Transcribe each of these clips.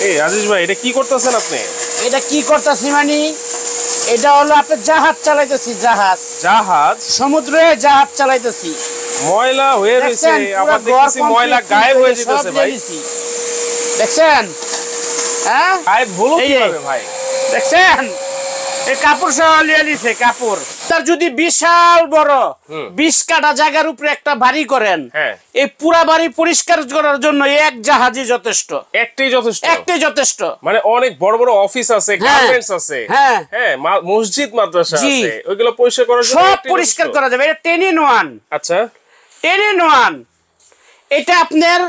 এই আজিজ ভাই এটা কি করতেছেন আপনি? এটা কি করতেছি মানে এটা হলো আপনি জাহাজ চালাইতেছি, জাহাজ সমুদ্রে জাহাজ চালাইতেছি। ময়লা হয়ে গেছে, আবার দেখতেছি ময়লা গায়েব হয়ে যেতেছে ভাই। দেখছেন? হ্যাঁ গায়েব হলো কিভাবে ভাই? দেখছেন এই কাপড় সহ লিয়ে নিছে কাপড়। তার যদি বিশাল বড় 20 কাঠা জায়গার উপরে একটা বাড়ি করেন, এই পুরা বাড়ি পরিষ্কার করার জন্য এক জাহাজই যথেষ্ট। একটাই যথেষ্ট। মানে অনেক বড় বড় অফিস আছে, গার্মেন্টস আছে, হ্যাঁ মসজিদ মাদ্রাসা আছে, ওইগুলো পরিষ্কার করার জন্য সব পরিষ্কার করা যাবে। এটা 10 in 1। আচ্ছা 10 in 1। এটা আপনার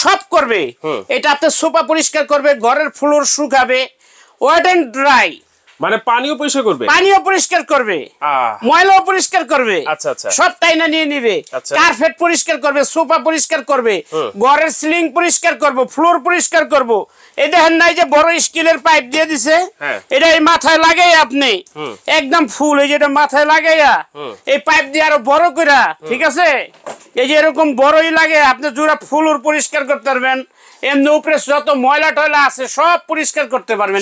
সব করবে। এটা আপনার সোফা পরিষ্কার করবে, ঘরের ফ্লোর শুকাবে, ওয়েট এন্ড ড্রাই। মানে পানিও পরিষ্কার করবে, পানিও পরিষ্কার করবে, ময়লাও পরিষ্কার করবে। আচ্ছা আচ্ছা সব টাইনা নিয়ে নিবে। কার্পেট পরিষ্কার করবে, সোফা পরিষ্কার করবে, ঘরের সিলিং পরিষ্কার করব, ফ্লোর পরিষ্কার করব। এই দেখেন নাই যে বড় স্টিলের পাইপ দিয়ে দিছে, এটা এই মাথায় লাগাই আপনি একদম ফুল এই যেটা মাথায় লাগাইয়া এই পাইপ দিয়ে আরো বড় কইরা, ঠিক আছে, এই যে এরকম বড়ই লাগে আপনি জোড়া ফুলর পরিষ্কার করতে পারবেন। এমনি উপরে যত ময়লা টয়লা আছে সব পরিষ্কার করতে পারবেন।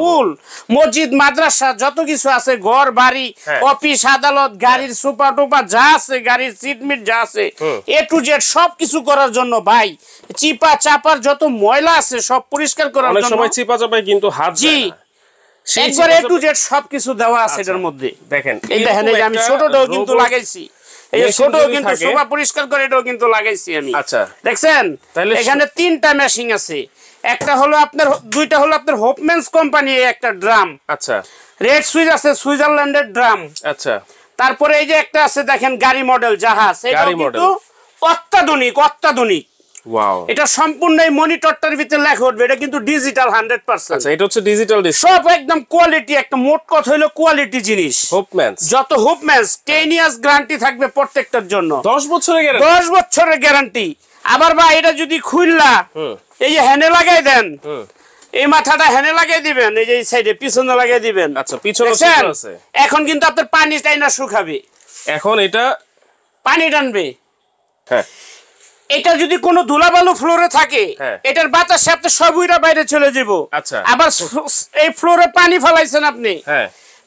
ফুল মসজিদ মাদ্রাসা যত কিছু আছে, ঘর বাড়ি অফিস আদালত, গাড়ির সোফা টোপা যা আছে, গাড়ির সিট মিট যা আছে, এ টু জেড সব কিছু করার জন্য ভাই। চিপা চাপার যত ময়লা আছে সব পরিষ্কার করার জন্য। অনেক সময় চিপা চাপায় কিন্তু হাত যায় না। একবার এ টু জেড সবকিছু দেওয়া আছে এটার মধ্যে। দেখেন এই দেখেন এই যে আমি ছোটটাও কিন্তু লাগাইছি, এই যে ছোটও কিন্তু সোফা পরিষ্কার করে এটাও কিন্তু লাগাইছি আমি। আচ্ছা দেখছেন এখানে 3টা মেশিন আছে। একটা হলো আপনার, দুইটা হলো আপনার হোপমেন্স কোম্পানি একটা ড্রাম। আচ্ছা রেড সুইচ আছে সুইজারল্যান্ডের ড্রাম। আচ্ছা তারপরে এই যে একটা আছে দেখেন গাড়ি মডেল জাহাজ, এটা কিন্তু অত্যাধুনিক। ওয়াও, এটা সম্পূর্ণ এই মনিটরটার ভিতরে লেখা উঠবে, এটা কিন্তু ডিজিটাল 100%। আচ্ছা এটা হচ্ছে ডিজিটাল ডিসপ্লে, সব একদম কোয়ালিটি। একটা মোট কথা হলো কোয়ালিটি জিনিস। হোপম্যান্স যত হোপম্যান্স 10 ইয়ার্স গ্যারান্টি থাকবে প্রত্যেকটার জন্য। 10 বছরের গ্যারান্টি, 10 বছরের গ্যারান্টি। আবার ভাই এটা যদি খুললা এই যে হ্যান্ডে লাগাই দেন, এই মাথাটা হ্যান্ডে লাগাই দিবেন, এই যে এই সাইডে পিছনে লাগাই দিবেন। আচ্ছা পিছনে আছে। এখন কিন্তু আপনার পানি টাইনা শুকাবে, এখন এটা পানি টানবে। হ্যাঁ এটা যদি কোনো ধুলাবালু ফ্লোরে থাকে, এটার বাতাসে আপনার সব উইরা বাইরে চলে যাব। আচ্ছা আবার এই ফ্লোরে পানি ফেলাইছেন আপনি,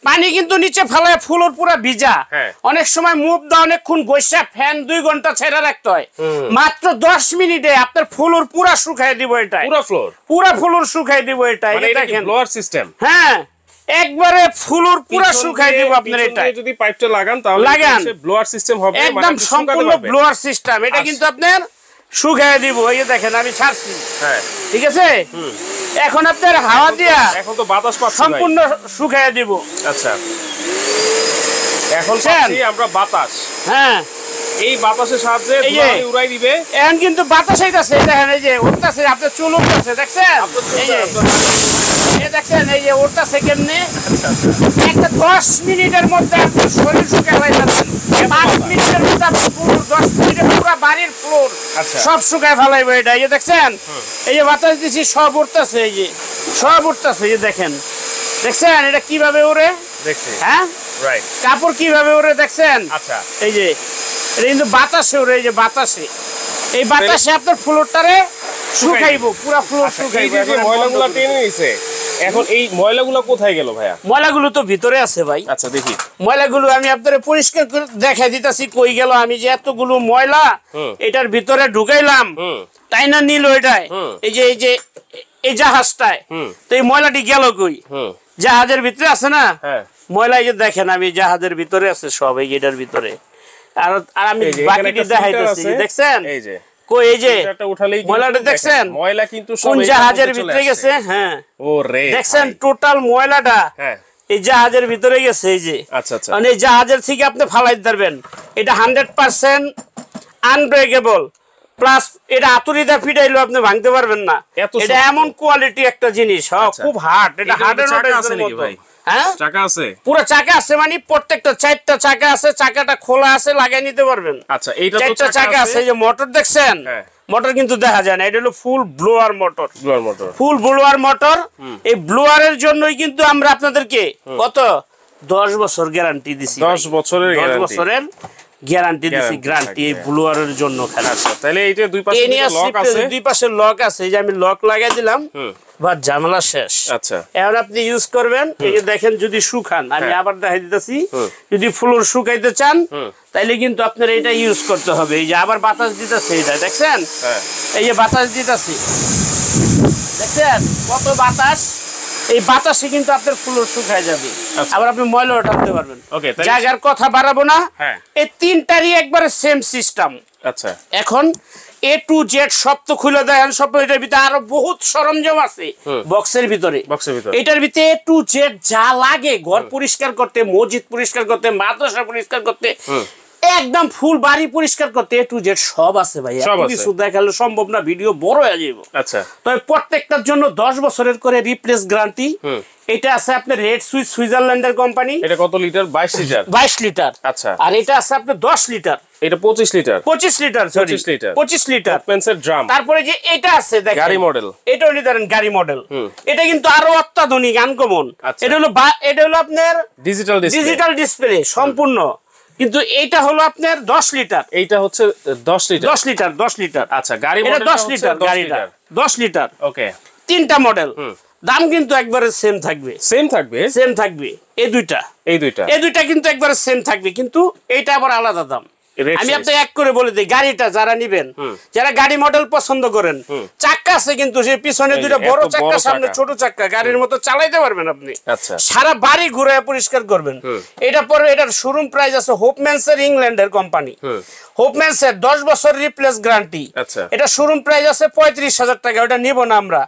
পানি কিন্তু নিচে ফেলায় ফ্লোর পুরো ভিজা। অনেক সময় মুভ দা অনেকক্ষণ বসে ফ্যান 2 ঘন্টা ছেড়ে রাখতে হয়। মাত্র 10 মিনিটে আপনার ফ্লোর পুরো শুকায় দিব। এটা পুরো ফ্লোর শুকায় দিব। এটা দেখেন ব্লোয়ার সিস্টেম। হ্যাঁ একবারে ফ্লোর পুরো শুকাই দিব আপনার। এটা যদি পাইপটা লাগান তাহলে ব্লোয়ার সিস্টেম হবে, একদম সম্পূর্ণ ব্লোয়ার সিস্টেম। এটা কিন্তু আপনার শুকায় দিব। এই যে দেখেন আমি ছাড়ছি, ঠিক আছে। এখন আপনার হাওয়া দিয়া এখন তো বাতাস পাচ্ছি সম্পূর্ণ শুকায় দিব। আচ্ছা এখন পাচ্ছি আমরা বাতাস। হ্যাঁ এই বাতাসের সাহায্যে ধুলাবালি উড়াই দিবে। এখন কিন্তু বাতাস আইতাছে, দেখেন এই যে উঠতাছে, আপনার চুল উঠতাছে, দেখছেন এই যে দেখছেন এই যে উঠতাছে কেমনে। একটা 10 মিনিটের মধ্যে আপনার শরীর শুকায় হয়ে যাচ্ছে। 5 মিনিটের মধ্যে আপনার পুরো 10 মিনিটে পুরো বাড়ির ফ্লোর সব শুকায় ফেলাইবো। এটা এই যে দেখছেন এই যে বাতাস দিছি সব উঠতাছে, এই যে সব উঠতাছে। এই যে দেখেন, দেখছেন এটা কিভাবে উড়ে, হ্যাঁ কাপড় কিভাবে উড়ে দেখছেন। আচ্ছা এই যে এটা কিন্তু বাতাসে উড়ে, এই যে বাতাসে, এই বাতাসে আপনার ফ্লোরটারে শুকাইবো, পুরো ফ্লোর শুকাইবো। এই যে ময়লাগুলো টেনে নিছে, এখন এই ময়লাগুলো কোথায় গেল ভাইয়া? ময়লাগুলো তো ভিতরে আছে ভাই। আচ্ছা দেখি ময়লাগুলো আমি আপনাদের পরিষ্কার করে দেখাই দিতেছি কই গেল। আমি যে এতগুলো ময়লা এটার ভিতরে ঢুকাইলাম, তাই না নিল এটাই, এই যে এই জাহাজটায়, তো এই ময়লাটি গেল কই? জাহাজের ভিতরে আছে না ময়লা, এই যে দেখেন আমি জাহাজের ভিতরে আছে সব, এই এটার ভিতরে। আর আমি বাকিটি দেখাইতেছি, দেখছেন কই এই যে ময়লাটা দেখছেন, ময়লা কিন্তু কোন জাহাজের ভিতরে গেছে। হ্যাঁ ওরে দেখছেন টোটাল ময়লাটা এই জাহাজের ভিতরে গেছে। এই যে আচ্ছা আচ্ছা মানে এই জাহাজের থেকে আপনি ফালাই দিবেন। এটা 100% আনব্রেকেবল, প্লাস এটা আতুরিদা ফিটাইলো আপনি ভাঙতে পারবেন না। এটা এমন কোয়ালিটি একটা জিনিস, খুব হার্ড। এটা হার্ডের মতো ভাই। হ্যাঁ চাকা আছে, পুরো চাকা আছে, মানে প্রত্যেকটা 4টা চাকা আছে, চাকাটা খোলা আছে, লাগাই নিতে পারবেন। আচ্ছা এইটা তো 4টা চাকা আছে। এই যে মোটর দেখছেন, মোটর কিন্তু দেখা যায় না, এটা হলো ফুল ব্লোয়ার মোটর। ফুল ব্লোয়ার মোটর। এই ব্লোয়ারের জন্যই কিন্তু আমরা আপনাদেরকে কত 10 বছর গ্যারান্টি দিছি। 10 বছরের গ্যারান্টি দিছি, গ্যারান্টি এই ব্লোয়ারের জন্য খালি। আচ্ছা, তাহলে এইটা দুই পাশে লক আছে, দুই পাশে লক আছে, এই যে আমি লক লাগাই দিলাম, বাস ঝামেলা শেষ। আচ্ছা, এখন আপনি ইউজ করবেন, এই যে দেখেন যদি শুকান, আমি আবার দেখাই দিতেছি, যদি ফ্লোর শুকাইতে চান তাইলে কিন্তু আপনার এটা ইউজ করতে হবে। এই যে আবার বাতাস দিতেছে, এটা দেখছেন, এই যে বাতাস দিতেছে, দেখছেন কত বাতাস, এই বাতাসে কিন্তু আপনার ফ্লোর শুকায় যাবে। আবার আপনি ময়লা টানতে পারবেন। জায়গার কথা বাড়াবো না, এই তিনটারই একবারে সেম সিস্টেম। আচ্ছা, এখন A to Z সব তো খুলে দেন, সব এটার ভিতরে আরো বহুত সরঞ্জাম আছে বক্সের ভিতরে। এটার ভিতরে A to Z যা লাগে ঘর পরিষ্কার করতে, মসজিদ পরিষ্কার করতে, মাদ্রাসা পরিষ্কার করতে, একদম ফুল বাড়ি পরিষ্কার করতে A to Z সব আছে ভাই। কিছু দেখালে সম্ভব না, ভিডিও বড় হয়ে যাবে। আচ্ছা, তবে প্রত্যেকটার জন্য 10 বছরের করে রিপ্লেস গ্যারান্টি। এটা আছে আপনার রেড সুইস সুইজারল্যান্ডের কোম্পানি। এটা কত লিটার? 22 লিটার। 22 লিটার। আচ্ছা, আর এটা আছে আপনার 10 লিটার। এটা 25 লিটার। 25 লিটার, সরি 25 লিটার পেন্সের ড্রাম। তারপরে যে এটা আছে দেখেন গাড়ি মডেল, এটা হলো ধরেন গাড়ি মডেল। এটা কিন্তু আরো অত্যাধুনিক, আনকমন। এটা হলো আপনার ডিজিটাল ডিসপ্লে সম্পূর্ণ, কিন্তু এইটা হলো আপনার 10 লিটার। এইটা হচ্ছে 10 লিটার। 10 litre, 10 litre. আচ্ছা, গাড়ি মডেল 10 লিটার, গাড়িটা 10 লিটার। ওকে, তিনটা মডেল, দাম কিন্তু একবারে সেম থাকবে। এই দুইটা কিন্তু একবারে সেম থাকবে, কিন্তু এইটা আবার আলাদা দাম। আমি আপনাকে এক করে বলে দিই, গাড়িটা যারা নিবেন, যারা গাড়ি মডেল পছন্দ করেন, চাক্কা আছে কিন্তু সে পিছনে দুইটা বড় চাক্কা, সামনে ছোট চাক্কা, গাড়ির মতো চালাইতে পারবেন আপনি। সারা বাড়ি ঘুরে পরিষ্কার করবেন। এটা পরে এটার শোরুম প্রাইস আছে হোপম্যানসের, ইংল্যান্ডের কোম্পানি। হোপম্যানসের 10 বছর রিপ্লেস গ্যারান্টি। এটা শোরুম প্রাইস আছে 35,000 টাকা। ওটা নিব না আমরা।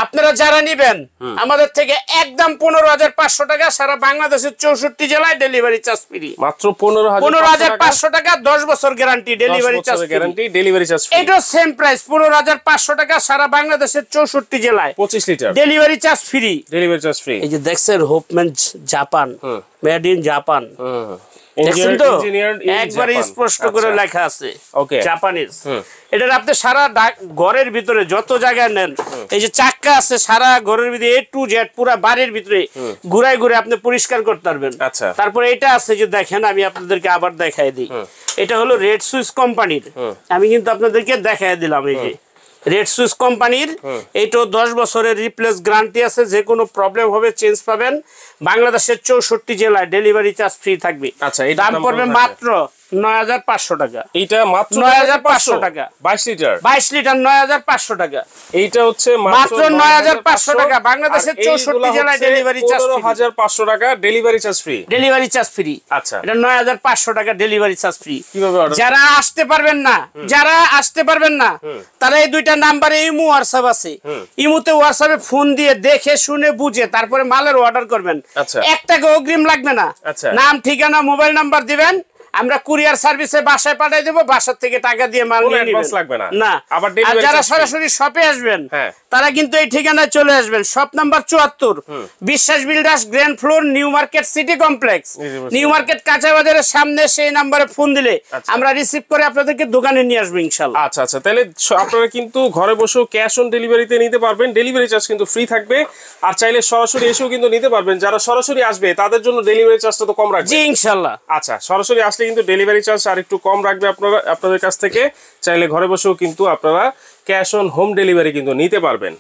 আপনারা যারা নিবেন আমাদের থেকে একদম 15,500 টাকা, সারা বাংলাদেশের 64 জেলায় ডেলিভারি চার্জ ফ্রি। মাত্র 15,500 টাকা, 10 বছর গ্যারান্টি, ডেলিভারি চার্জ ফ্রি। এটা সেম প্রাইস 15,500 টাকা, সারা বাংলাদেশের 64 জেলায় 25 লিটার, ডেলিভারি চার্জ ফ্রি। এই যে দেখছেন Hofmann Japan, made in Japan, দেখছেন তো একবারে স্পষ্ট করে লেখা আছে জাপানিজ। এটার আপনি সারা ঘরের ভিতরে যত জায়গায় নেন, এই যে চাক্কা আছে সারা ঘরের ভিতরে A to Z পুরো বাড়ির ভিতরে ঘুরাই ঘুরে আপনি পরিষ্কার করতে পারবেন। তারপরে এটা আছে যে দেখেন, আমি আপনাদেরকে আবার দেখাই দিই, এটা হলো রেড সুইস কোম্পানির। আমি কিন্তু আপনাদেরকে দেখাই দিলাম, এই যে রেড সুইস কোম্পানির। এইটাও 10 বছরের রিপ্লেস গ্যারান্টি আছে, যে কোনো প্রবলেম হবে চেঞ্জ পাবেন। বাংলাদেশের 64 জেলায় ডেলিভারি চার্জ ফ্রি থাকবে। দাম পড়বে মাত্র 9,500 টাকা। এইটা মাত্র 9,500 টাকা। 22 লিটার 9,500 টাকা। এইটা হচ্ছে মাত্র 9,500 টাকা। বাংলাদেশের 64 জেলায় ডেলিভারি চার্জ 15,500 টাকা, ডেলিভারি চার্জ ফ্রি। আচ্ছা, এটা 9,500 টাকা ডেলিভারি চার্জ ফ্রি। যারা আসতে পারবেন না তারা এই দুইটা নাম্বারে ইমো হোয়াটসঅ্যাপ আছে, ইমোতে হোয়াটসঅ্যাপে ফোন দিয়ে দেখে শুনে বুঝে তারপরে মালের অর্ডার করবেন। 1 টাকা অগ্রিম লাগবে না। নাম, ঠিকানা, মোবাইল নাম্বার দিবেন, আমরা কুরিয়ার সার্ভিসে বাসায় পাঠিয়ে দেব। বাসা থেকে টাকা দিয়ে মাল নিয়ে নেবেন, লাগবে না। আর যারা সরাসরি শপে আসবেন তারা কিন্তু এই ঠিকানায় চলে আসবেন। শপ নাম্বার 74, বিশ্বাস builders, grand floor, new market city complex, new market কাঁচা বাজারের সামনে। সেই নাম্বারে ফোন দিলে আমরা রিসিভ করে আপনাদেরকে দোকানে নিয়ে আসবো ইনশাআল্লাহ। আচ্ছা, তাহলে আপনারা কিন্তু ঘরে বসেও ক্যাশ অন ডেলিভারিতে নিতে পারবেন, ডেলিভারি চার্জ কিন্তু ফ্রি থাকবে। আর চাইলে সরাসরি এসেও কিন্তু নিতে পারবেন। যারা সরাসরি আসবে তাদের জন্য ডেলিভারি চার্জটা তো কম রাখবে, জি ইনশাআল্লাহ। আচ্ছা, সরাসরি আসলে কিন্তু ডেলিভারি চার্জ আর একটু কম রাখবে আপনাদের কাছ থেকে। চাইলে ঘরে বসেও কিন্তু আপনারা ক্যাশ অন হোম ডেলিভারি কিন্তু নিতে পারবেন।